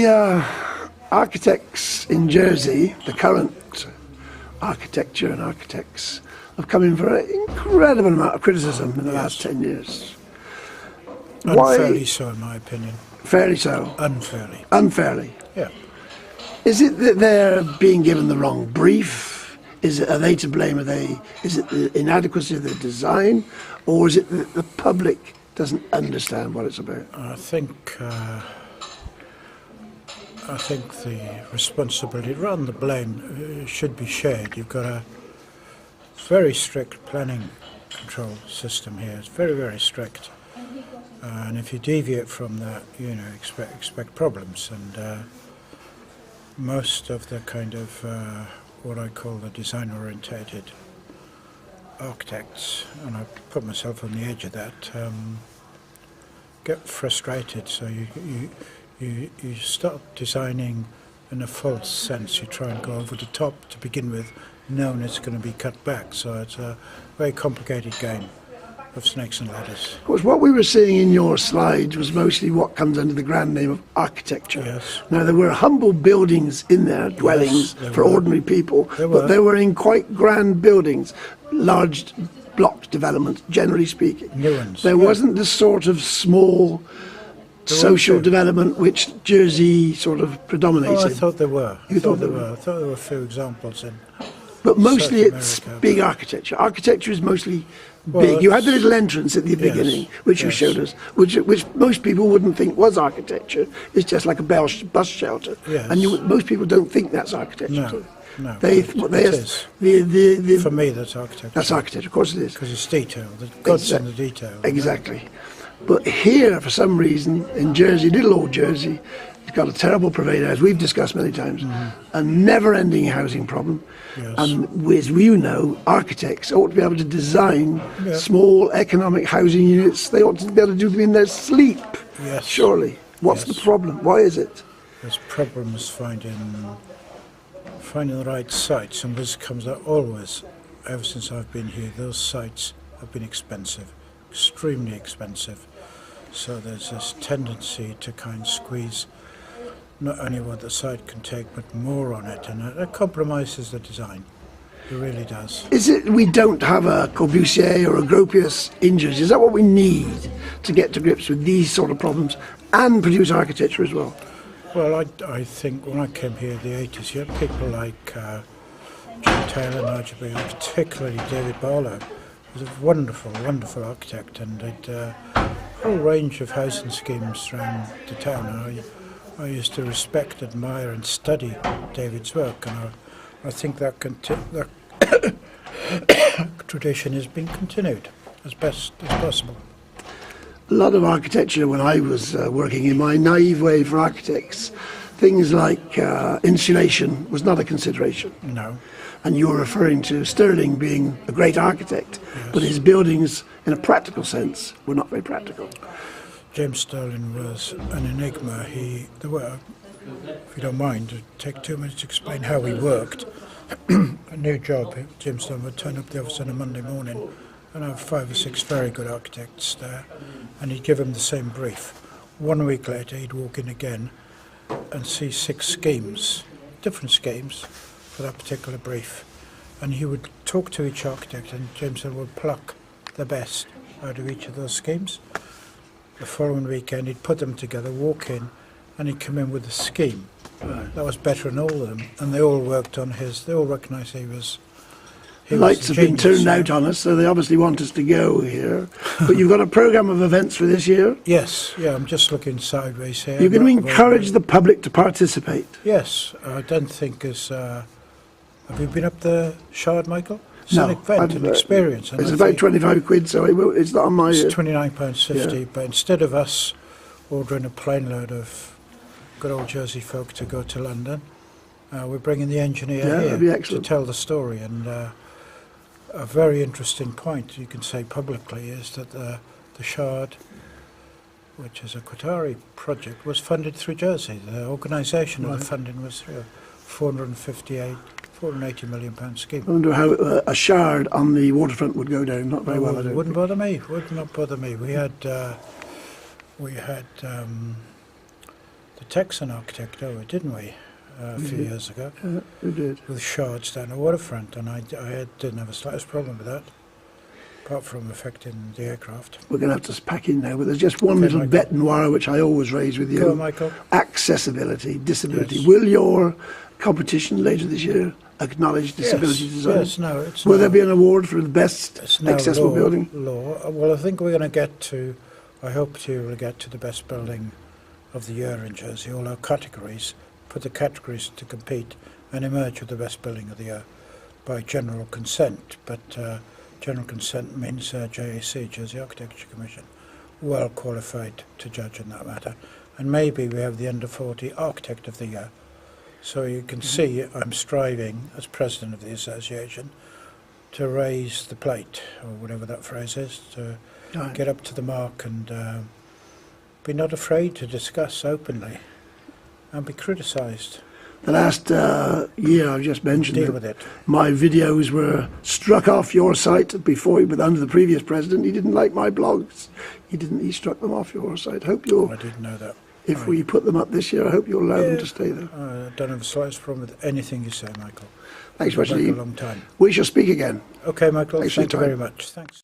The architects in Jersey, the current architecture and architects, have come in for an incredible amount of criticism in the last 10 years. Unfairly so, in my opinion. Fairly so? Unfairly. Unfairly? Yeah. Is it that they're being given the wrong brief? Are they to blame? Is it the inadequacy of the design? Or is it that the public doesn't understand what it's about? I think the responsibility, rather than the blame, should be shared. You've got a very strict planning control system here. It's very, very strict. And if you deviate from that, expect problems. And most of the kind of what I call the design-orientated architects, and I put myself on the edge of that, get frustrated. So you start designing in a false sense. You try and go over the top to begin with, knowing it's going to be cut back. So it's a very complicated game of snakes and ladders. Of course, what we were seeing in your slides was mostly what comes under the grand name of architecture. Yes. Now, there were humble buildings in there, dwellings for ordinary people, but they were in quite grand buildings, large block developments, generally speaking. New ones. There wasn't the sort of small social development which Jersey sort of predominates I in. thought there were. You thought there were? I thought there were a few examples in. But mostly South it's America. big architecture. Architecture is mostly big. You had the little entrance at the beginning, which you showed us, which most people wouldn't think was architecture. It's just like a bus shelter. Yes. And most people don't think that's architecture. No. For me, that's architecture. That's architecture, of course it is. Because it's detail. The God's in the detail. Exactly. But here, for some reason, in Jersey, little old Jersey, it's got a terrible purveyor, as we've discussed many times, a never-ending housing problem. Yes. And as we know, architects ought to be able to design small economic housing units. They ought to be able to do them in their sleep, surely. What's the problem? Why is it? There's problems finding the right sites, and this comes out always, ever since I've been here, those sites have been expensive, extremely expensive. So there's this tendency to kind of squeeze not only what the site can take, but more on it, and it compromises the design. It really does. Is it we don't have a Corbusier or a Gropius in Jersey? Is that what we need to get to grips with these sort of problems and produce architecture as well? Well, I think when I came here in the 80s, you had people like John Taylor, Nigel Beale, particularly David Barlow, who was a wonderful, wonderful architect, and did a whole range of housing schemes around the town. And I used to respect, admire and study David's work, and I think that tradition has been continued as best as possible. A lot of architecture, when I was working in my naive way for architects, things like insulation was not a consideration. No. And you were referring to Stirling being a great architect, but his buildings, in a practical sense, were not very practical. James Stirling was an enigma. If you don't mind, to take 2 minutes to explain how he worked. A new job, James Stirling would turn up the office on a Monday morning and have 5 or 6 very good architects there, and he'd give them the same brief. 1 week later, he'd walk in again and see 6 schemes, different schemes, for that particular brief. And he would talk to each architect, and James Stirling would pluck the best out of each of those schemes. The following weekend, he'd put them together, walk in, and he'd come in with a scheme that was better than all of them, and they all worked on his. They all recognised he was. The lights have been turned out on us, so they obviously want us to go here. But you've got a programme of events for this year? Yes, I'm just looking sideways here. You're going to encourage the public to participate? Yes, I don't think as. Have you been up the Shard, Michael? It's No, an event, an experience. It's about 25 quid, so it's not on my... It's £29.50, but instead of us ordering a plane load of good old Jersey folk to go to London, we're bringing the engineer here to tell the story. And a very interesting point you can say publicly is that the Shard, which is a Qatari project, was funded through Jersey. The organisation of the funding was £480 million scheme. I wonder how a Shard on the waterfront would go down. Not very well, I don't Wouldn't think. bother me. Would not bother me. We had the Texan architect over, didn't we, a few years ago, We did. with shards down the waterfront, and I didn't have a slightest problem with that, apart from affecting the aircraft. We're going to have to pack in now, but there's just one Okay, little Michael. bet and wire which I always raise with you. Go on, Michael. Accessibility, disability. Yes. Will your competition later this year acknowledge disability design? Yes, no, it's Will no, there be an award for the best it's no accessible law, building? law. Well, I think we're going to get to, I hope to will get to the best building of the year in Jersey, all our categories, put the categories to compete and emerge with the best building of the year by general consent. But general consent means JAC, Jersey Architecture Commission, well qualified to judge in that matter. And maybe we have the under 40 architect of the year. So you can see I'm striving as president of the association to raise the plate, or whatever that phrase is, to Right. get up to the mark and be not afraid to discuss openly and be criticised. The last year I've just mentioned Deal that with it. my videos were struck off your site before, but under the previous president, he didn't like my blogs. He struck them off your site. Hope you'll, I didn't know that. if we put them up this year, I hope you'll allow them to stay there. I don't have the slightest problem with anything you say, Michael. Thanks very It's much been a indeed. long time. We shall speak again. Okay, Michael, Thanks for your thank you very time. much. Thanks.